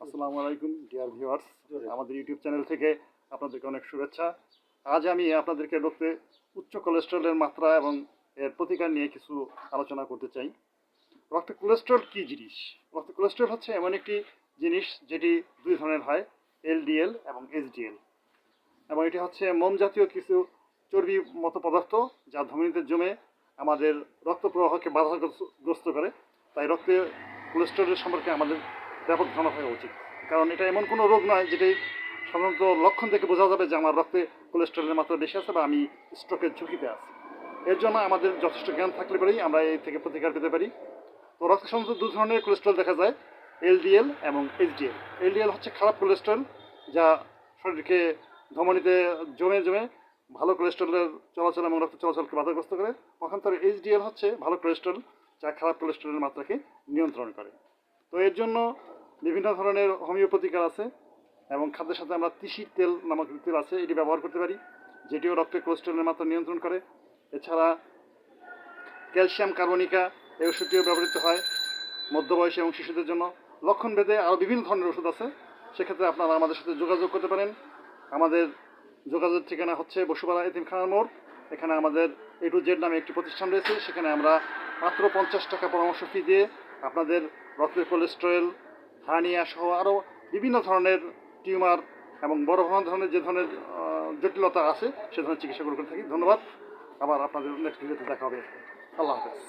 আসসালামু আলাইকুম dear viewers, আমাদের ইউটিউব চ্যানেল থেকে আপনাদেরকে অনেক শুভেচ্ছা। আজ আমি আপনাদেরকে রক্তে উচ্চ কোলেস্টেরলের মাত্রা এবং এর প্রতিকার নিয়ে কিছু আলোচনা করতে চাই। রক্তে কোলেস্টেরল কী জিনিস? রক্তে কোলেস্টেরল হচ্ছে এমন একটি জিনিস যেটি দুই ধরনের হয়, এলডিএল এবং এইচডিএল। এবং এটি হচ্ছে মোম জাতীয় কিছু চর্বি মতো পদার্থ যা ধমনীতে জমে আমাদের রক্ত প্রবাহকে বাধাগ্রস্ত করে। তাই রক্তে কোলেস্টেরলের সম্পর্কে আমাদের ব্যাপক ধারণা থাকা উচিত, কারণ এটা এমন কোনো রোগ নয় যেটি সাধারণত লক্ষণ থেকে বোঝা যাবে যে আমার রক্তে কোলেস্টেরলের মাত্রা বেশি আছে বা আমি স্ট্রোকের ঝুঁকিতে আছি। এর জন্য আমাদের যথেষ্ট জ্ঞান থাকলে পরেই আমরা এই থেকে প্রতিকার পেতে পারি। তো রক্তে সাধারণত দু ধরনের কোলেস্টেরল দেখা যায়, এলডিএল এবং এইচডিএল। এলডিএল হচ্ছে খারাপ কোলেস্টেরল, যা শরীরকে ধমনীতে জমে জমে ভালো কোলেস্টেরলের চলাচল এবং রক্ত চলাচলকে বাধাগ্রস্ত করে। পক্ষান্তরে এইচডিএল হচ্ছে ভালো কোলেস্টেরল, যা খারাপ কোলেস্টেরলের মাত্রাকে নিয়ন্ত্রণ করে। তো এর জন্য বিভিন্ন ধরনের হোমিও প্রতিকার আছে এবং খাদ্যের সাথে আমরা তিসির তেল নামক তেল আছে, এটি ব্যবহার করতে পারি, যেটিও রক্তে কোলেস্টেরলের মাত্রা নিয়ন্ত্রণ করে। এছাড়া ক্যালসিয়াম কার্বনিকা এই ওষুধটিও ব্যবহৃত হয় মধ্যবয়সী এবং শিশুদের জন্য। লক্ষণ ভেদে আরও বিভিন্ন ধরনের ওষুধ আছে, সেক্ষেত্রে আপনারা আমাদের সাথে যোগাযোগ করতে পারেন। আমাদের যোগাযোগের ঠিকানা হচ্ছে বসুপাড়া এতিমখানার মোড়। এখানে আমাদের A to Z নামে একটি প্রতিষ্ঠান রয়েছে, সেখানে আমরা মাত্র 50 টাকা পরামর্শ ফি দিয়ে আপনাদের রক্তের কোলেস্টেরল, হার্নিয়া সহ আরও বিভিন্ন ধরনের টিউমার এবং বড় ধরনের যে ধরনের জটিলতা আছে সে ধরনের চিকিৎসা করে থাকি। ধন্যবাদ। আবার আপনাদের নেক্সট ভিডিওতে দেখা হবে। আল্লাহ হাফেজ।